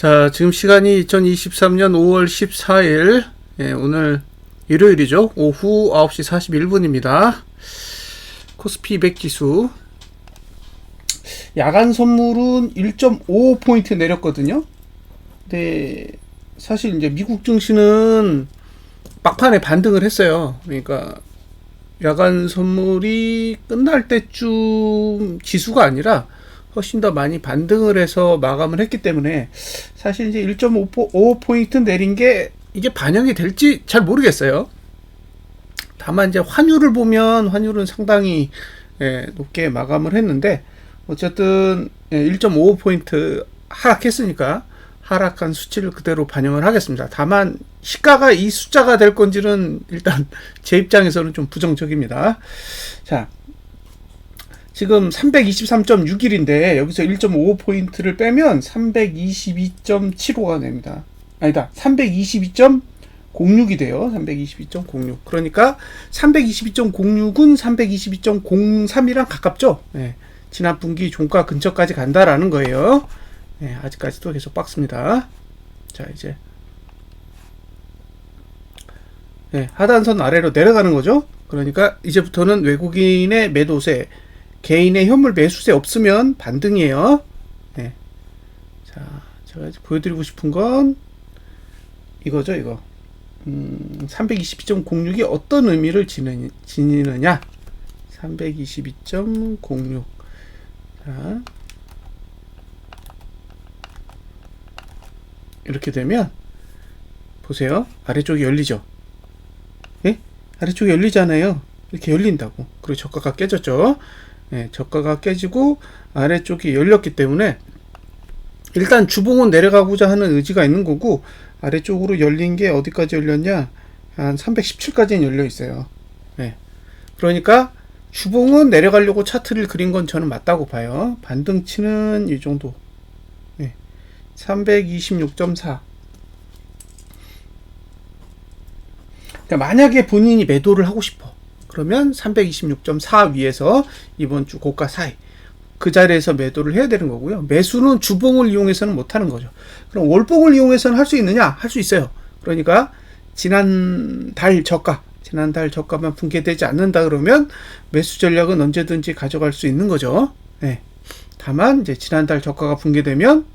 자, 지금 시간이 2023년 5월 14일, 오늘 일요일이죠. 오후 9시 41분입니다. 코스피 200 지수. 야간 선물은 1.55포인트 내렸거든요. 근데 사실 이제 미국 증시는 막판에 반등을 했어요. 그러니까 야간 선물이 끝날 때쯤 지수가 아니라 훨씬 더 많이 반등을 해서 마감을 했기 때문에 사실 이제 1.55포인트 내린 게 이게 반영이 될지 잘 모르겠어요. 다만 이제 환율을 보면 환율은 상당히 높게 마감을 했는데 어쨌든 1.55포인트 하락했으니까 하락한 수치를 그대로 반영을 하겠습니다. 다만 시가가 이 숫자가 될 건지는 일단 제 입장에서는 좀 부정적입니다. 자, 지금 323.61인데 여기서 1.55포인트를 빼면 322.75가 됩니다. 아니다. 322.06이 돼요. 322.06. 그러니까 322.06은 322.03이랑 가깝죠. 네. 지난 분기 종가 근처까지 간다라는 거예요. 네, 아직까지도 계속 박스입니다. 자, 이제 하단선 아래로 내려가는 거죠. 그러니까 이제부터는 외국인의 매도세, 개인의 현물 매수세 없으면 반등이에요. 네. 자, 제가 보여드리고 싶은 건 이거죠, 이거. 322.06이 어떤 의미를 지니느냐. 322.06. 자, 이렇게 되면 보세요. 아래쪽이 열리죠. 예? 아래쪽이 열리잖아요. 이렇게 열린다고. 그리고 저가가 깨졌죠. 저가가 깨지고 아래쪽이 열렸기 때문에 일단 주봉은 내려가고자 하는 의지가 있는 거고, 아래쪽으로 열린 게 어디까지 열렸냐, 한 317까지는 열려 있어요. 그러니까 주봉은 내려가려고 차트를 그린 건 저는 맞다고 봐요. 반등치는 이 정도, 326.4. 그러니까 만약에 본인이 매도를 하고 싶어, 그러면 326.4 위에서 이번 주 고가 사이 그 자리에서 매도를 해야 되는 거고요. 매수는 주봉을 이용해서는 못 하는 거죠. 그럼 월봉을 이용해서는 할 수 있느냐? 할 수 있어요. 그러니까 지난달 저가만 붕괴되지 않는다 그러면 매수 전략은 언제든지 가져갈 수 있는 거죠. 다만 이제 지난달 저가가 붕괴되면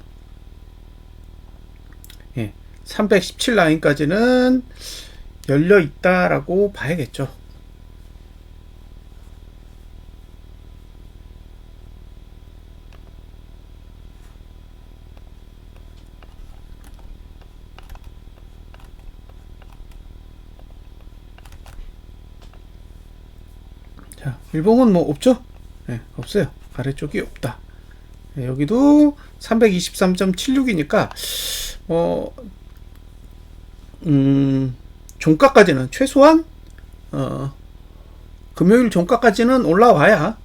317 라인까지는 열려 있다라고 봐야겠죠. 자, 일봉은 뭐 없죠? 없어요. 아래쪽이 없다. 여기도 323.76이니까 종가까지는 최소한 금요일 종가까지는 올라와야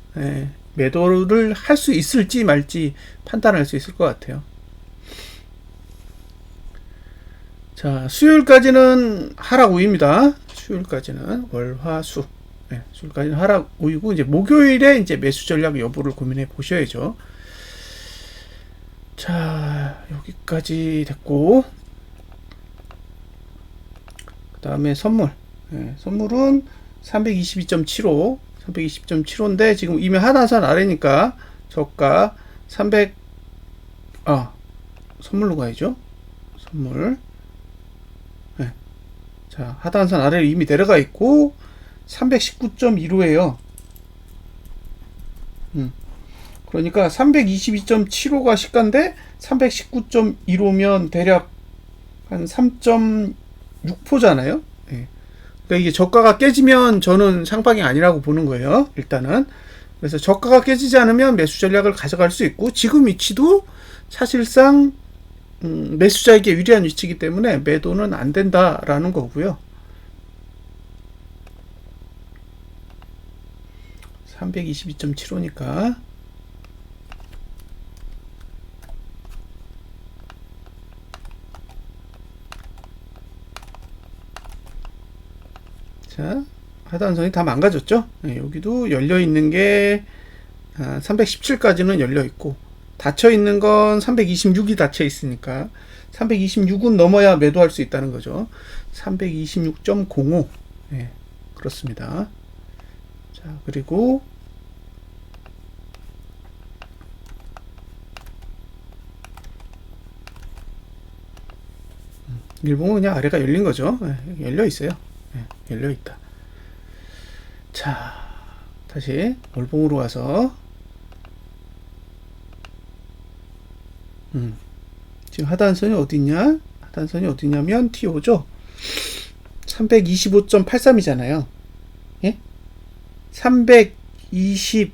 매도를 할 수 있을지 말지 판단할 수 있을 것 같아요. 자, 수요일까지는 하락 우위입니다. 수요일까지는 월화수, 수요일까지는 하락 우위고, 이제 목요일에 이제 매수 전략 여부를 고민해 보셔야죠. 자, 여기까지 됐고, 그 다음에 선물. 선물은 322.75, 320.75인데 지금 이미 하단선 아래니까 저가 300, 선물로 가야죠. 선물. 자, 하단선 아래로 이미 내려가 있고 319.15예요. 그러니까 322.75가 시가인데 319.15면 대략 한 3.6%잖아요. 그러니까 이게 저가가 깨지면 저는 상방이 아니라고 보는 거예요. 일단은. 그래서 저가가 깨지지 않으면 매수 전략을 가져갈 수 있고, 지금 위치도 사실상 매수자에게 유리한 위치이기 때문에 매도는 안 된다라는 거고요. 322.75니까 자, 하단선이 다 망가졌죠. 여기도 열려있는 게 317까지는 열려있고, 닫혀 있는 건 326이 닫혀 있으니까 326은 넘어야 매도할 수 있다는 거죠. 326.05. 네, 그렇습니다. 자, 그리고 일봉은 그냥 아래가 열린 거죠. 네, 열려 있어요. 네, 열려 있다. 자, 다시 월봉으로 가서 지금 하단선이 어디 있냐? 하단선이 어디 있냐면 TO죠. 325.83이잖아요. 예? 320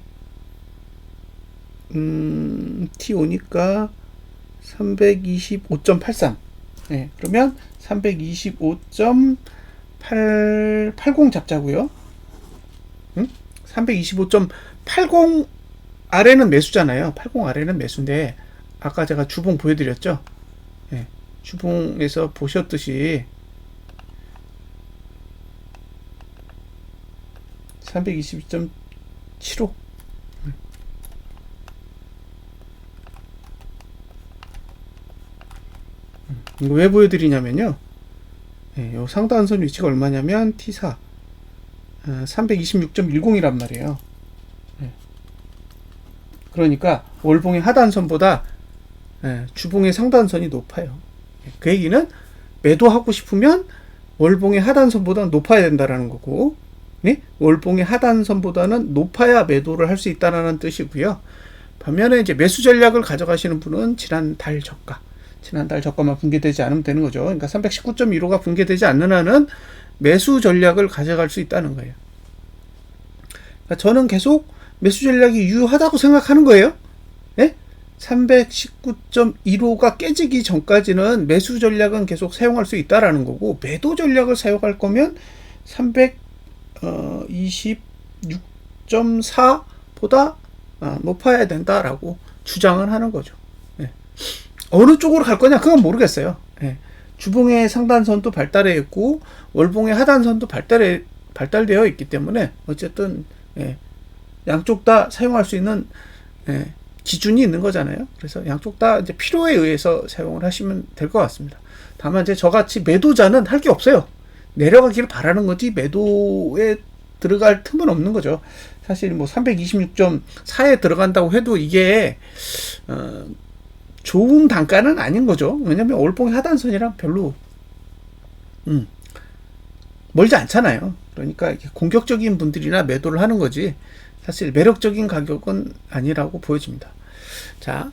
TO니까 325.83. 예, 그러면 325.80 잡자고요. 325.80 아래는 매수잖아요. 80 아래는 매수인데 아까 제가 주봉 보여드렸죠. 예, 주봉에서 보셨듯이 322.75. 이거 왜 보여드리냐면요. 예, 요 상단선 위치가 얼마냐면 T4 326.10이란 말이에요. 예. 그러니까 월봉의 하단선보다 주봉의 상단선이 높아요. 그 얘기는 매도하고 싶으면 월봉의 하단선보다 높아야 된다라는 거고, 네? 월봉의 하단선보다는 높아야 매도를 할 수 있다는 뜻이고요. 반면에 이제 매수 전략을 가져가시는 분은 지난달 저가만 붕괴되지 않으면 되는 거죠. 그러니까 319.15가 붕괴되지 않는 한은 매수 전략을 가져갈 수 있다는 거예요. 그러니까 저는 계속 매수 전략이 유효하다고 생각하는 거예요. 예? 319.15가 깨지기 전까지는 매수 전략은 계속 사용할 수 있다라는 거고, 매도 전략을 사용할 거면 326.4보다 높아야 된다라고 주장을 하는 거죠. 예. 어느 쪽으로 갈 거냐 그건 모르겠어요. 예. 주봉의 상단선도 발달해 있고 월봉의 하단선도 발달되어 있기 때문에 어쨌든 양쪽 다 사용할 수 있는 기준이 있는 거잖아요. 그래서 양쪽 다 이제 필요에 의해서 사용을 하시면 될 것 같습니다. 다만 이제 저같이 매도자는 할 게 없어요. 내려가기를 바라는 거지 매도에 들어갈 틈은 없는 거죠. 사실 뭐 326.4에 들어간다고 해도 이게 좋은 단가는 아닌 거죠. 왜냐면 월봉의 하단선이랑 별로 멀지 않잖아요. 그러니까 공격적인 분들이나 매도를 하는 거지 사실 매력적인 가격은 아니라고 보여집니다. 자,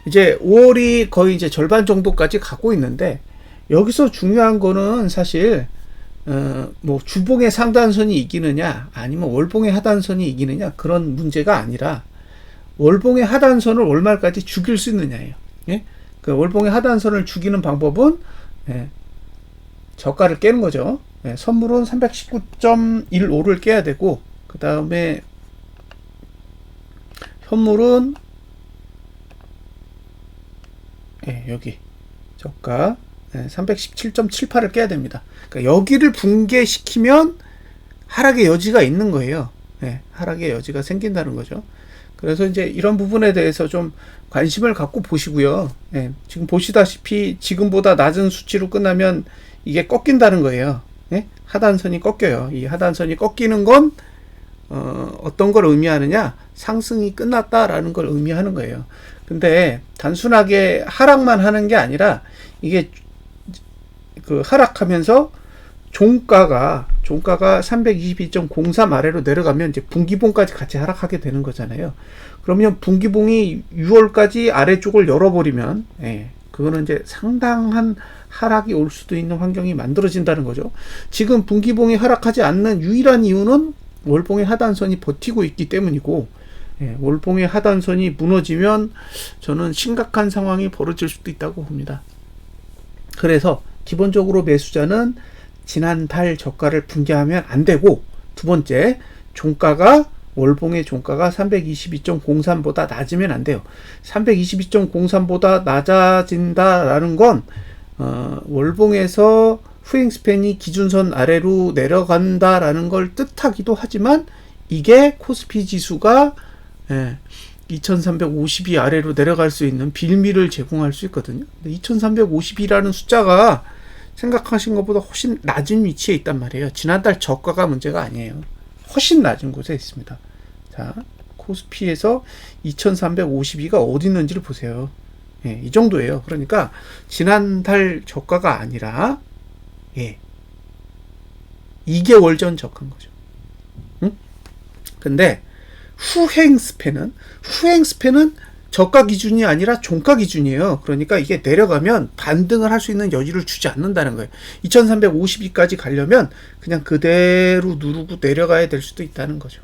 이제 5월이 거의 이제 절반 정도까지 가고 있는데 여기서 중요한 거는 사실 뭐 주봉의 상단선이 이기느냐 아니면 월봉의 하단선이 이기느냐 그런 문제가 아니라 월봉의 하단선을 월말까지 죽일 수 있느냐예요. 예? 그 월봉의 하단선을 죽이는 방법은 저가를 깨는 거죠. 선물은 319.15를 깨야 되고 그 다음에 현물은 여기 저가 317.78을 깨야 됩니다. 그러니까 여기를 붕괴시키면 하락의 여지가 있는 거예요. 하락의 여지가 생긴다는 거죠. 그래서 이제 이런 부분에 대해서 좀 관심을 갖고 보시고요. 지금 보시다시피 지금보다 낮은 수치로 끝나면 이게 꺾인다는 거예요. 하단선이 꺾여요. 이 하단선이 꺾이는 건 어떤 걸 의미하느냐? 상승이 끝났다라는 걸 의미하는 거예요. 근데 단순하게 하락만 하는 게 아니라 이게 그 하락하면서 종가가 322.03 아래로 내려가면 이제 분기봉까지 같이 하락하게 되는 거잖아요. 그러면 분기봉이 6월까지 아래쪽을 열어버리면 그거는 이제 상당한 하락이 올 수도 있는 환경이 만들어진다는 거죠. 지금 분기봉이 하락하지 않는 유일한 이유는 월봉의 하단선이 버티고 있기 때문이고 월봉의 하단선이 무너지면 저는 심각한 상황이 벌어질 수도 있다고 봅니다. 그래서 기본적으로 매수자는 지난달 저가를 붕괴하면 안 되고, 두 번째 월봉의 종가가 322.03보다 낮으면 안 돼요. 322.03보다 낮아진다라는 건 월봉에서 후행스팬이 기준선 아래로 내려간다라는 걸 뜻하기도 하지만 이게 코스피 지수가 2350이 아래로 내려갈 수 있는 빌미를 제공할 수 있거든요. 2350이라는 숫자가 생각하신 것보다 훨씬 낮은 위치에 있단 말이에요. 지난달 저가가 문제가 아니에요. 훨씬 낮은 곳에 있습니다. 자, 코스피에서 2352가 어디 있는지를 보세요. 예, 이 정도예요. 그러니까 지난달 저가가 아니라 2개월 전 저가인 거죠. 응? 근데 후행 스팬은 저가 기준이 아니라 종가 기준이에요. 그러니까 이게 내려가면 반등을 할 수 있는 여지를 주지 않는다는 거예요. 2352까지 가려면 그냥 그대로 누르고 내려가야 될 수도 있다는 거죠.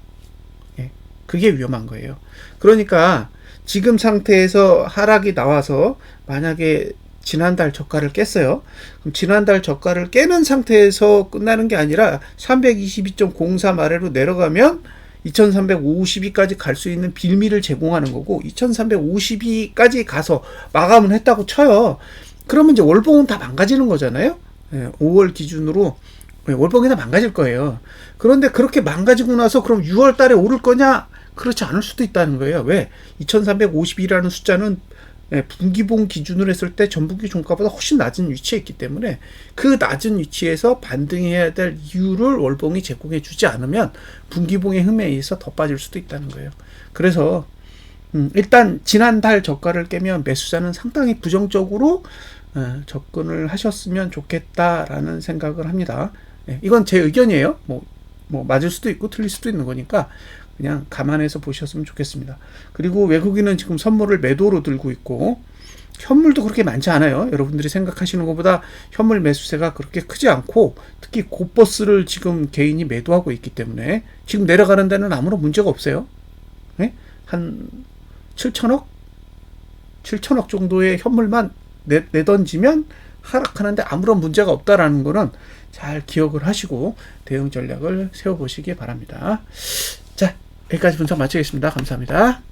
예, 그게 위험한 거예요. 그러니까 지금 상태에서 하락이 나와서 만약에 지난달 저가를 깼어요. 그럼 지난달 저가를 깨는 상태에서 끝나는 게 아니라 322.03 아래로 내려가면 2352까지 갈 수 있는 빌미를 제공하는 거고, 2352까지 가서 마감을 했다고 쳐요. 그러면 이제 월봉은 다 망가지는 거잖아요. 5월 기준으로 월봉이 다 망가질 거예요. 그런데 그렇게 망가지고 나서 그럼 6월 달에 오를 거냐? 그렇지 않을 수도 있다는 거예요. 왜? 2352라는 숫자는 분기봉 기준으로 했을 때 전분기 종가보다 훨씬 낮은 위치에 있기 때문에 그 낮은 위치에서 반등해야 될 이유를 월봉이 제공해 주지 않으면 분기봉의 흠에 의해서 더 빠질 수도 있다는 거예요. 그래서 일단 지난달 저가를 깨면 매수자는 상당히 부정적으로 접근을 하셨으면 좋겠다라는 생각을 합니다. 이건 제 의견이에요. 뭐 맞을 수도 있고 틀릴 수도 있는 거니까 그냥 감안해서 보셨으면 좋겠습니다. 그리고 외국인은 지금 선물을 매도로 들고 있고, 현물도 그렇게 많지 않아요. 여러분들이 생각하시는 것보다 현물 매수세가 그렇게 크지 않고, 특히 고버스를 지금 개인이 매도하고 있기 때문에 지금 내려가는 데는 아무런 문제가 없어요. 네? 한 7천억? 7천억 정도의 현물만 내던지면 하락하는데 아무런 문제가 없다라는 거는 잘 기억을 하시고 대응 전략을 세워보시기 바랍니다. 자, 여기까지 분석 마치겠습니다. 감사합니다.